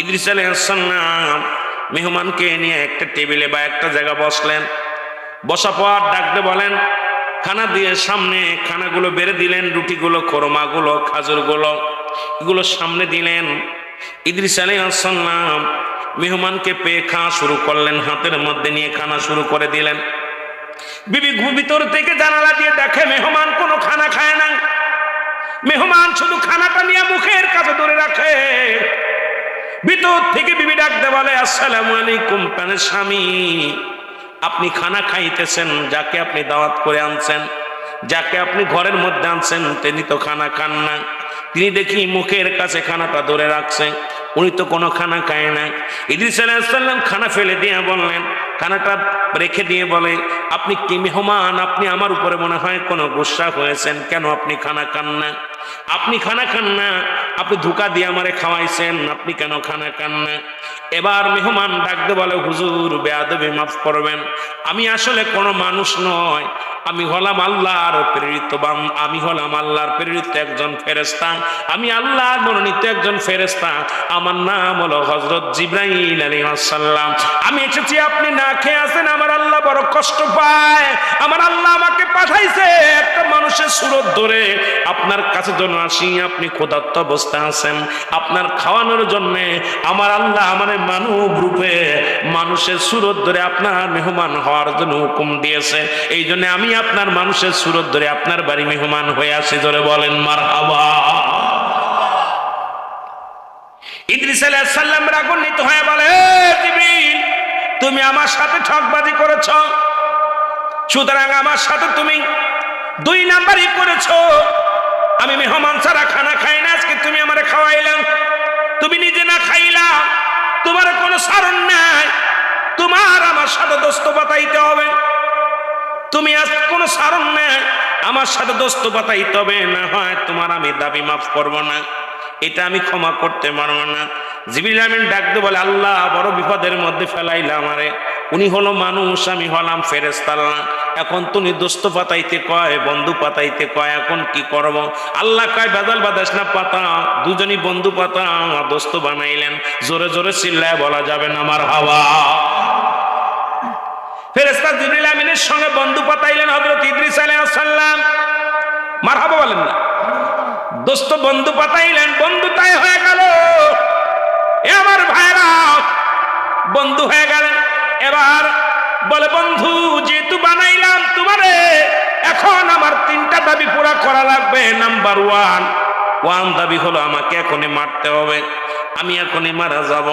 ইদ্রিস আলাইহিস সালাম মেহমানকে নিয়ে একটা টেবিলে বা একটা জায়গা বসলেন। বসা পর ডাকতে বলেন, খানা দিয়ে সামনে খানাগুলো বেড়ে দিলেন, রুটিগুলো, খোরমাগুলো, খাজুরগুলো, এগুলো সামনে দিলেন। ইদ্রিস আলাইহিস সালাম মেহমানকে পেয়ে খাওয়া শুরু করলেন, হাতের মধ্যে নিয়ে খানা শুরু করে দিলেন। বিবি ভিতর থেকে জানালা দিয়ে দেখে মেহমান কোনো খানা খায় না, মেহমান শুধু খানাটা নিয়ে মুখের কাছে ধরে রাখে। ভিতর থেকে বিবি ডাকতে বলে, আসসালামু আলাইকুম প্রাণের স্বামী, আপনি খানা খাইতেছেন, যাকে আপনি দাওয়াত করে আনছেন, যাকে আপনি ঘরের মধ্যে আনছেন, তিনি তো খানা খান না। তিনি দেখি মুখের কাছে খানাটা ধরে রাখছেন, উনি তো কোনো খানা খায় না। ইদ্রিস আলাইহিস সালাম খানা ফেলে দিয়ে বললেন, খানাটা রেখে দিয়ে বলে, আপনি কি মেহমান? আপনি আমার উপরে মনে হয় কোনো গুসা হয়েছেন, কেন আপনি খানা খান না? আপনি খানা খান না, আপনি ধোঁকা দিয়ে আমারে খাওয়াইছেন, আপনি কেন খানা খান না? এবার মেহমান ডাকতে বলে, হুজুর বেয়াদবি মাফ করবেন, আমি আসলে কোনো মানুষ নয়, আমি হলাম আল্লাহর প্রেরিত, আমি হলাম আল্লাহর প্রেরিত একজন ফেরেশতা, আমি আল্লাহর মনোনীত একজন ফেরেশতা, আমার নাম হলো হযরত জিবরাইল আলাইহিস সালাম। আমি এসেছি, আপনি না খেয়ে আছেন, আমার আল্লাহ বড় কষ্ট পায়, আমার আল্লাহ আমাকে পাঠাইছে একটা মানুষের সুরত ধরে আপনার কাছে জন্য আসি, আপনি ক্ষুধার্ত অবস্থায় আছেন, আপনার খাওয়ানোর জন্য আমার আল্লাহ আমার মানব রূপে মানুষের সুরত ধরে আপনার মেহমান হওয়ার জন্য হুকুম দিয়েছে, এই জন্য আমি আপনার মানুষের সুরত ধরে আপনার বাড়ি মেহমান হয়ে আসি। ধরে বলেন মারহাবা। ইদ্রিস আলাইহিস সালাম রাগান্বিত হয়ে বলে, জিবরিল তুমি আমার সাথে ঠকবাজি করেছ, সুতরাং আমার সাথে তুমি 2 নাম্বারই করেছো। আমি মেহমান ছাড়া খানা খাই না, আজকে তুমি আমারে খাওয়াইলাম, তুমি নিজে না খাইলা, তোমার কোনো সারণ নাই, তোমার আমার সাথে দোস্ত পাতাইতে হবে, তুমি আজ কোনো সারণ নাই, আমার সাথে দোস্ত পাতাইতে হবে, না হয় তোমার আমি দাবি মাফ করবো না, এটা আমি ক্ষমা করতে পারবো না। জিবরিল আমিন ডাকতে বলে, আল্লাহ বড় বিপদের মধ্যে ফেলাইলা আমারে, উনি হলো মানুষ, আমি হলাম ফেরেশতা, এখন তুমি দোস্ত পাতাইতে কয়, বন্ধু পাতাইতে কয়, এখন কি করব? আল্লাহ কয়, বেদাল বাদাস না, পাতা, দুজনই বন্ধু পাতা, দোস্ত বানাইলেন। জোরে জোরে চিল্লায় বলা যাবে না মারহাবা। ফেরেশতা জিবরিল আমিনের সঙ্গে বন্ধু পাতাইলেন হযরত ইদ্রিস আলাইহিস সালাম, মারহাবা বলেন না। দোস্ত বন্ধু পাতাইলেন, বন্ধু তাই হয়ে গেল, এ আমার ভাইরা বন্ধু হয়ে গেলেন। এবার বলে, বন্ধু যেহেতু বানাইলাম তোমারে, এখন আমার 3টা দাবি পুরা করা লাগবে। নাম্বার 1 দাবি হলো আমাকে এখনই মারতে হবে, আমি এখনই মারা যাব,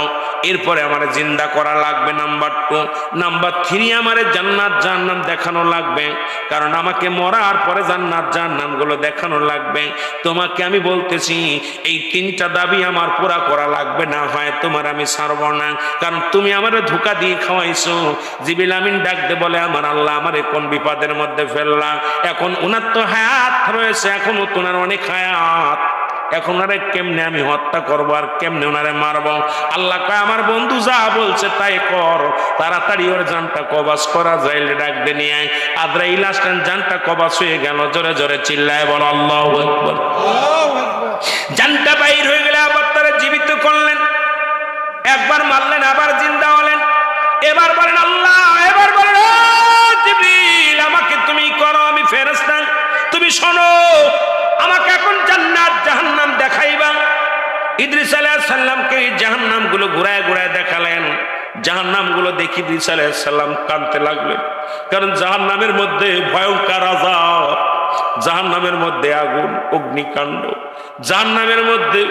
এরপরে আমার জিন্দা করা লাগবে। নাম্বার 2, নাম্বার 3 আমারে জান্নাত জাহান্নাম দেখানো লাগবে, কারণ আমাকে মরার পরে জান্নাত জাহান্নাম গুলো দেখানো লাগবে। তোমাকে আমি বলতেছি, এই 3টা দাবি আমার পুরা করা লাগবে, না হয় তোমার আমি ছাড়বো না, কারণ তুমি আমারে ধোঁকা দিয়ে খাওয়াইছো। জিবরিল আমিন ডাকতে বলে, আমার আল্লাহ আমারে কোন বিপদের মধ্যে ফেললা, এখন উনার তো হায়াত রয়েছে, এখনো তোমার অনেক হায়াত, এখন ওনারে কেমনে আমি হত্যা করবো আর কেমনে ওনারে মারবো? আল্লাহ কয়, আমার বন্ধু যা বলছে তাই কর, তাড়াতাড়ি ওর জানটা কবাস করা যায়, ডাক দে নিয়ে আয়। আদ্রাইল আসলেন, জানটা কবাস হয়ে গেল, জোরে জোরে চিল্লায় বল আল্লাহু আকবার। জানটা বাইর হয়ে গেলে আবার তারা জীবিত করলেন, একবার মারলেন, আবার জিন্দা হলেন, এবার বলেন আল্লাহ, এবার বলেন ও জিবরিল আমাকে তুমি করো, আমি ফেরেশতা, তুমি শোনো, আমাকে এখন জান্নাত জাহান্নাম দেখাইবা। ইদ্রিস আলাইহিস সালামকে জাহান্নাম গুলো ঘুরায় ঘুরায় দেখালেন, জাহান্নাম গুলো দেখি ইদ্রিস আলাইহিস সালাম কাঁদতে লাগলেন, কারণ জাহান্নামের মধ্যে ভয়ঙ্কর আযাব, জাহান্নামের মধ্যে আগুন, অগ্নিকাণ্ড, জাহান্নামের মধ্যে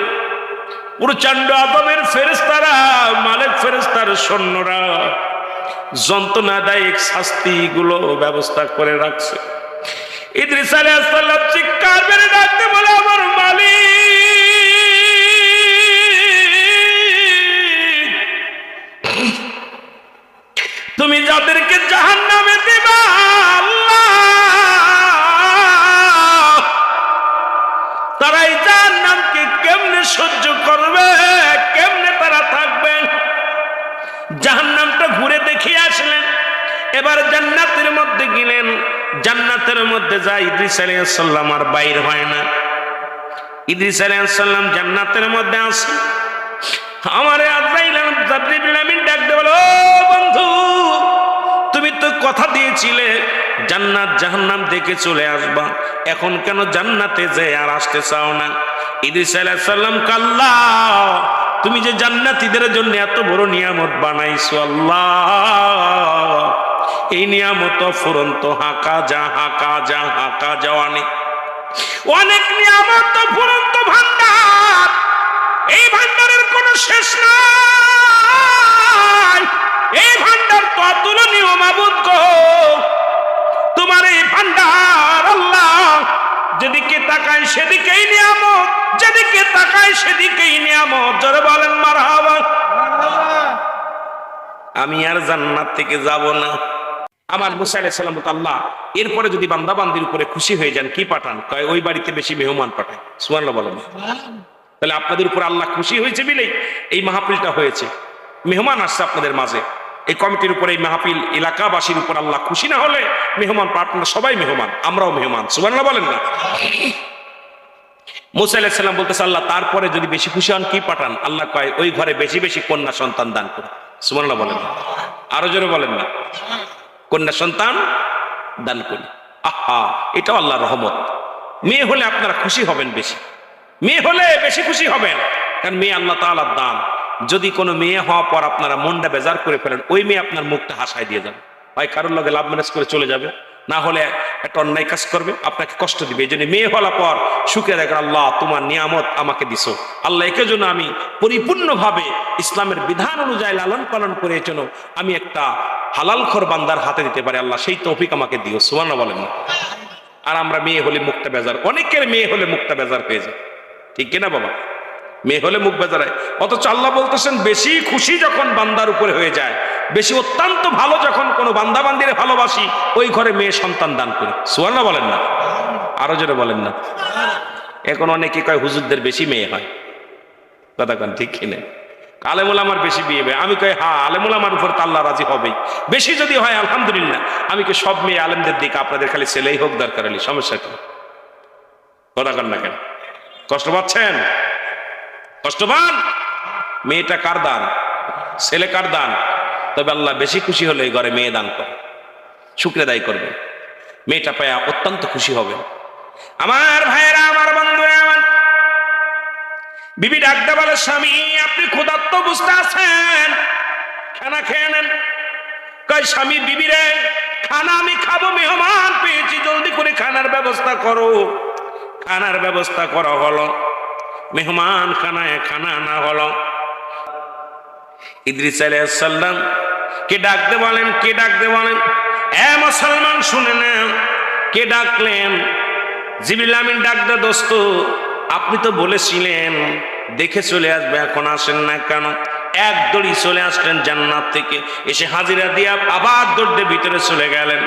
প্রচন্ড আযাবের ফেরেশতারা, মালিক ফেরেশতার সৈন্যরা যন্ত্রণাদায়ক শাস্তি গুলো ব্যবস্থা করে রাখছে। ইদ্রিস আলাইহিস সালাম চিৎকার করে ডাকতে বলে, আমার মালিক, তুমি যাদেরকে জাহান্নামে দিবা আল্লাহ, তারা এই জাহান্নামকে কেমনে সহ্য করবে, কেমনে তারা থাকবে? জাহান্নামটা ঘুরে দেখে আসলেন, এবার জান্নাতের মধ্যে গেলেন, জান্নাতের মধ্যে যায় ইদ্রিস আলাইহিস সালাম আর বাইর হয় না। ইদ্রিস আলাইহিস সালাম জান্নাতের মধ্যে আসে, আমারে আজরাইল জিবরিল আমিন ডাক দে বলে, ও বন্ধু, তুমি তো কথা দিয়েছিলে জান্নাত জাহান্নাম দেখে চলে আসবা, এখন কেন জান্নাতে যে আর আসতে চাও না? ইদ্রিস আলাইহিস সালাম কাল্লা, তুমি যে জান্নাতীদের জন্য এত বড় নিয়ামত বানাইছো আল্লাহ, এই নিয়ামত ফুরন্ত হাকা যাওয়ানি, অনেক নিয়ামত ফুরন্ত ভান্ডার, এই ভান্ডারের কোনো শেষ নাই, এই ভান্ডার তো অতুলনীয় মাবুদ গো। তোমার এই ভান্ডার আল্লাহ, যেদিকে তাকাই সেদিকেই নিয়ামত, যেদিকে তাকাই সেদিকেই নিয়ামত। জোরে বলেন মারহাবা। আমি আর জান্নাত থেকে যাব না। আমার মুসা আলাইহিস সালাম বলতে, আল্লাহ এরপরে যদি বান্দা বান্দির উপরে খুশি হয়ে যান কি পাঠান? কয় ওই বাড়িতে বেশি মেহমান পাঠায়। সুবহানাল্লাহ বলেন। তাহলে আপনাদের উপর আল্লাহ খুশি হয়েছে বলেই এই মাহফিলটা হয়েছে, মেহমান আসছে আপনাদের মাঝে। এই কমিটির উপরে, এই মাহফিল এলাকাবাসীর উপর আল্লাহ খুশি না হলে মেহমান, আপনারা সবাই মেহমান, আমরাও মেহমান। সুবহানাল্লাহ বলেন না? মুসা আলাইহিস সালাম বলতেছে, আল্লাহ তারপরে যদি বেশি খুশি হন কি পাঠান? আল্লাহ কয় ওই ঘরে বেশি বেশি কন্যা সন্তান দান করে। সুবহানাল্লাহ বলেন না? আরো জোরে বলেন না? কন্যা সন্তান দান করি। আহা, এটাও আল্লাহর রহমত। মেয়ে হলে আপনারা খুশি হবেন বেশি, মেয়ে হলে বেশি খুশি হবেন, কারণ মেয়ে আল্লাহ তাআলার দান। যদি কোনো মেয়ে হওয়ার পর আপনারা মনটা বেজার করে ফেলেন, ওই মেয়ে আপনার মুখটা হাসায় দিয়ে যাবে, হয় কারোর লগে লাভ ম্যারেজ করে চলে যাবে, না হলে একটা অন্যায় কাজ করবে, আপনাকে কষ্ট দিবে। এই জন্য মেয়ে হওয়ার পর সুখে দেখেন, আল্লাহ তোমার নিয়ামত আমাকে দিছো, আল্লাহ একে জন্য আমি পরিপূর্ণভাবে ইসলামের বিধান অনুযায়ী লালন পালন করে এই জন্য আমি একটা হালালখোর বান্দার হাতে দিতে পারি, আল্লাহ সেই তৌফিক আমাকে দিও। সুবহানাল্লাহ বলেন না? আর আমরা মেয়ে হলে মুখটা বেজার, অনেকের মেয়ে হলে মুখটা বেজার হয়ে যায়, ঠিক কিনা বাবা? মেয়ে হলে মুখ বেজারায়, অথচ আল্লাহ বলতেছেন বেশি খুশি যখন বান্দার উপরে হয়ে যায়, বেশি অত্যন্ত ভালো যখন কোনো বান্দা বান্দিরে ভালোবাসি, ওই ঘরে মেয়ে সন্তান দান করি। সুবহানাল্লাহ বলেন না? আরো জোরে বলেন না? এখন অনেকে কয় হুজুরদের বেশি মেয়ে হয়, কথা কন ঠিক কিনা? আলেমুল আমার বেশি বিয়ে হবে, আমি কই হ্যাঁ, আলেমুল আমার উপর তো আল্লাহ রাজি হবেই, বেশি যদি হয় আলহামদুলিল্লাহ। আমি কি সব মেয়ে আলেমদের দিকে, আপনাদের খালি ছেলেই হোক দরকার হলে, সমস্যা কি? কথা কন না কেন? কষ্ট পাচ্ছেন? কষ্ট পান? মেয়েটা কার দান? ছেলে কার দান? তবে আল্লাহ বেশি খুশি হলে ঘরে মেয়ে দান করে, শুকরে দায়ী করবে, মেয়েটা পায়া অত্যন্ত খুশি হবে। আমার ভাইয়েরা, আমার বন্ধুরা, আমার বিবি ডাকতে বলে, স্বামী আপনি ক্ষুধার্ত বুঝতে আছেন, খানা খেয়ে নেন। কয় স্বামী, বিবি রে খানা আমি খাবো, মেহমান পেয়েছি, জলদি করে খানার ব্যবস্থা করো। খানার ব্যবস্থা করা হলো, মেহমান খানায় খানা আনা হলো। ইদ্রিস আলাইহিস সালাম কে ডাকতে বলেন, কে ডাকতে বলেন? এ মুসলমান শুনে নেন, কে ডাকলেন? জিবরিল আমিন ডাকতে, দোস্ত আপনি তো বলেছিলেন দেখে চলে আসবে, এখন আসেন না কেন? এক দড়ি চলে আসলেন জান্নাত থেকে, এসে হাজিরা দিয়া আবার দৌড়ে ভিতরে চলে গেলেন।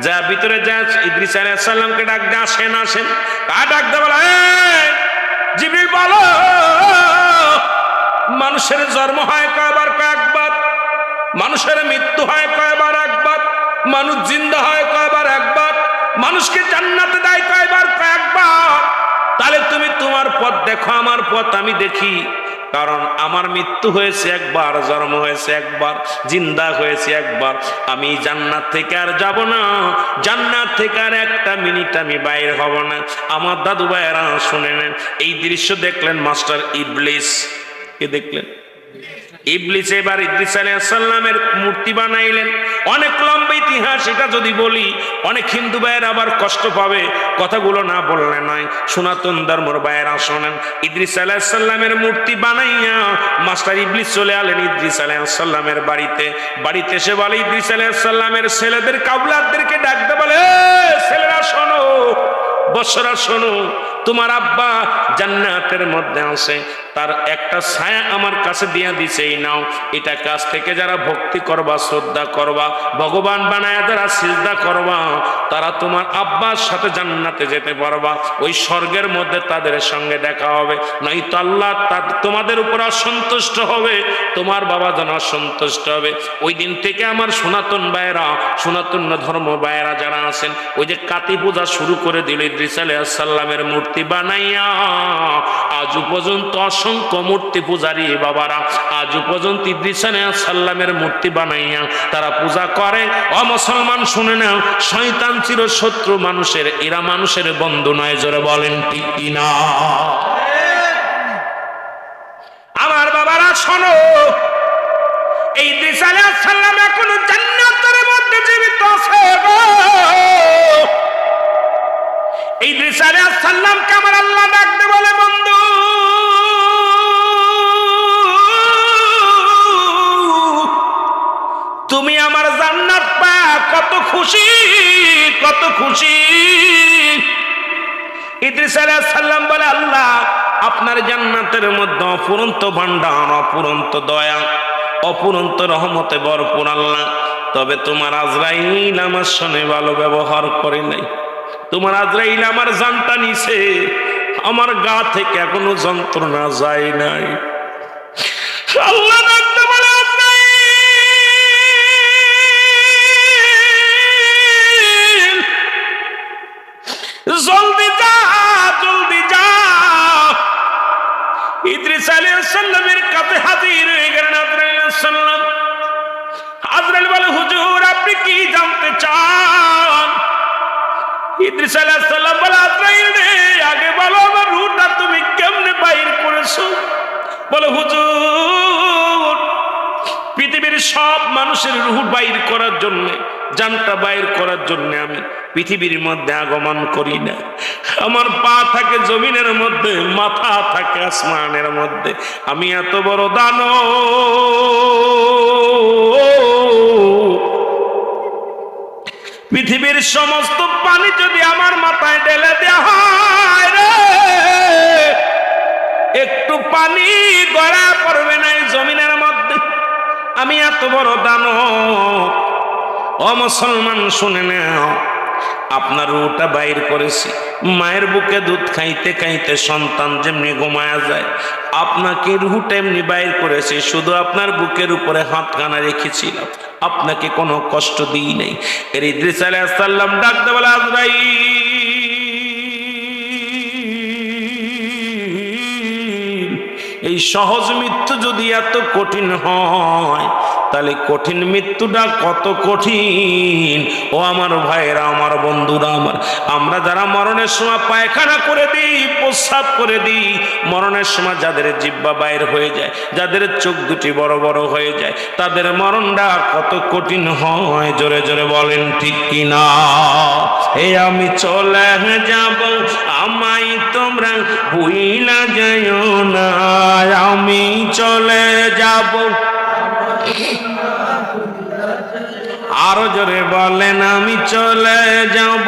যা ভিতরে যা ইদ্রিস আলাইহিস সালামকে ডাকতে, আসেন আসেন। কার ডাকতে বলে? জিবরিল বলো, মানুষের জন্ম হয় কয়বার? কয়েকবার। মানুষের মৃত্যু হয় কয়বার? একবার। মানুষ জিন্দা হয় কয়বার? একবার। মানুষকে জান্নাতে দেয় কয়বার? কয়েকবার। তাহলে তুমি তোমার পথ দেখো, আমার পথ আমি দেখি। কারণ আমার মৃত্যু হয়েছে একবার, জন্ম হয়েছে একবার, জিন্দা হয়েছে একবার। আমি জান্নাত থেকে আর যাব না, জান্নাত থেকে আর একটা মিনিট আমি বাইর হব না। আমার দাদু ভাইয়েরা শুনে নেন, এই দৃশ্য দেখলেন মাস্টার ইবলিস। কে দেখলেন? ইবলিস এবার ইদ্রিস আলাইহিস সালামের মূর্তি বানাইলেন। অনেক লম্বা ইতিহাস, এটা যদি বলি অনেক হিন্দু ভাইয়ের আবার কষ্ট পাবে, কথাগুলো না বললে নয়। সনাতন ধর্মের ভাইয়েরা শোনেন, ইদ্রিস আলাইহিস সালামের মূর্তি বানাইয়া মাস্টার ইবলিস চলে আলেন ইদ্রিস আলাইহিস সালামের বাড়িতে। বাড়িতে এসে বলে, ইদ্রিস আলাইহিস সালামের ছেলেদের, কাবলাদেরকে ডাকতে বলে, ছেলেরা শোনো, বৎসরা শোনো, তোমার আব্বা জান্নাতের মধ্যে আছে, তার একটা ছায়া আমার কাছে দিয়া দিছে, এই নাও, এটা কাছ থেকে যারা ভক্তি করবা, শ্রদ্ধা করবা, ভগবান বানায়া যারা সিজদা করবা, তারা তোমার আব্বার সাথে জান্নাতে যেতে পারবা। ওই স্বর্গের মধ্যে তাদের সঙ্গে দেখা হবে, নয়তো আল্লাহ তোমাদের উপর অসন্তুষ্ট হবে, তোমার বাবা যেন অসন্তুষ্ট হবে। ওই দিন থেকে আমার সনাতন ভাইয়েরা, সনাতন ধর্ম ভাইয়েরা যারা আছেন, ওই যে কাতি পূজা শুরু করে দিল ইদ্রিস আলাইহিস সালামের মূর্তি বানাইয়া, আজ পর্যন্ত অসংখ্য মূর্তি পূজারী বাবারা আজও পর্যন্ত ইদ্রিস আলাইহিস সালামের মূর্তি বানাইয়া তারা পূজা করে। ও মুসলমান শুনে নাও, শয়তান চির শত্রু মানুষের, এরা মানুষের বন্ধু নয়। জোরে বলেন ঠিক কিনা? আমার বাবারা শোনো, এই ইদ্রিস আলাইহিস সালাম এখনো জান্নাতের মধ্যে জীবিত আছে গো। এই ইদ্রিস আলাইহিস সালামকে আমার আল্লাহ ডাকতে বলে, বন্ধু তুমি আমার জান্নাত পা কত খুশি, কত খুশি। ইদ্রিস আলাইহিস সালাম বলে, আল্লাহ আপনার জান্নাতের মধ্যে অফুরন্ত ভান্ডার, অফুরন্ত দয়া, অফুরন্ত রহমতে ভরপুর আল্লাহ। তবে তোমার আজরাইল আমার সঙ্গে ভালো ব্যবহার করে নাই। তোমার আজরাইল আমার জানটা নিছে, আমার গা থেকে এখনো যন্ত্রণা যায় নাই। আল্লাহ ডাকতে বলে, জলদি যা, জলদি যা। ইদ্রিস আলাইহিস সালামের কাছে হাজির হয়ে গেলেন আজরাইল আলাইহিস সালাম। আজরাইল বলে, হুজুর আপনি কি জানতে চান? ইদ্রিস আলাইহিস সালাম বলে, আজরাইল রে, আগে বলো আমার রূহটা তুমি কেমনে বাইর করেছো? বলে, হুজুর পৃথিবীর সব মানুষের রূহ বাইর করার জন্য, জানটা বাইর করার জন্য আমি পৃথিবীর মধ্যে আগমন করি না। আমার পা থাকে জমিনের মধ্যে, মাথা থাকে আসমানের মধ্যে। আমি এত বড় দানব, পৃথিবীর সমস্ত পানি যদি আমার মাথায় ঢেলে দেওয়া হয় রে, একটু পানি গড়া পড়বে না এই জমিনের মধ্যে। আমি এত বড় দানব। ও মুসলমান শুনে নাও, আপনার রূহটা বাইর করেছি। মায়ের বুকে দুধ খাইতে খাইতে সন্তান যেমনি ঘুমায়া যায়, আপনাকে রূহটা এমনি বাইর করেছি। শুধু আপনার বুকের উপরে হাতখানা রেখেছিলাম, আপনাকে কোনো কষ্ট দিই নাই। এর ইদ্রিস আলাইহিস সালাম ডাকতে বলে, আজরাইল এই সহজ মৃত্যু যদি এত কঠিন হয়, তাহলে কঠিন মৃত্যুটা কত কঠিন। ও আমার ভাইরা, আমার বন্ধুরা, আমরা যারা মরণের সময় পায়খানা করে দিই, প্রস্রাব করে দিই, মরণের সময় যাদের জিহ্বা বাইর হয়ে যায়, যাদের চোখ দুটি বড় বড় হয়ে যায়, তাদের মরণটা কত কঠিন হয়। জোরে জোরে বলেন ঠিক কিনা? এ আমি চলে যাব, আমায় তোমরা ভুইলা যাইও না। আমি চলে যাব, আরো জোরে বলেন, আমি চলে যাব,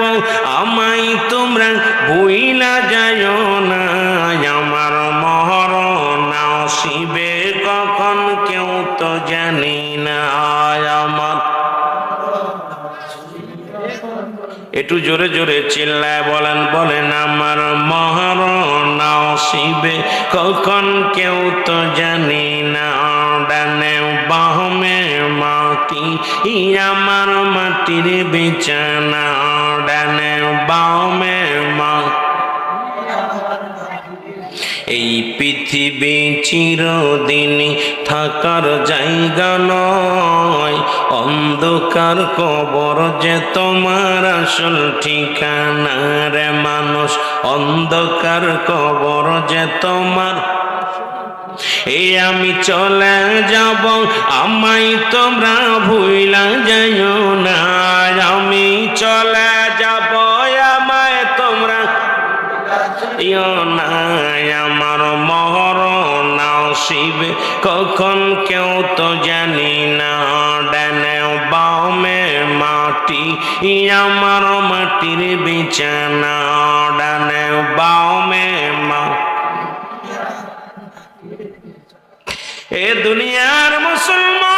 আমায় তোমরা ভুইলা যাইও না। আমার মরণ আসিবে কখন কেউ তো জানি না। আমার একটু জোরে জোরে চিল্লায় বলেন, বলেন আমার মরণ আসিবে কখন কেউ তো জানি না। ডানে বামে মাটি, আমার মাটির বিছানা। ডানে বামে মাটি, এই পৃথিবী চিরদিন থাকার জায়গা নয়। অন্ধকার কবর যে তোমার আসল ঠিকানা রে মানুষ। অন্ধকার কবর যে তোমার। এই আমি চলে যাব, আমায় তোমরা ভুইলা যাইও না। আমি চলে যাব, আমায় তোমরা না। আমার মরণ আসিবে কখন কেউ তো জানি না। ডানে বামে মাটি, আমার মাটির বিছানা। ডানে বামে মাটি। এ দুনিয়ার মুসলমান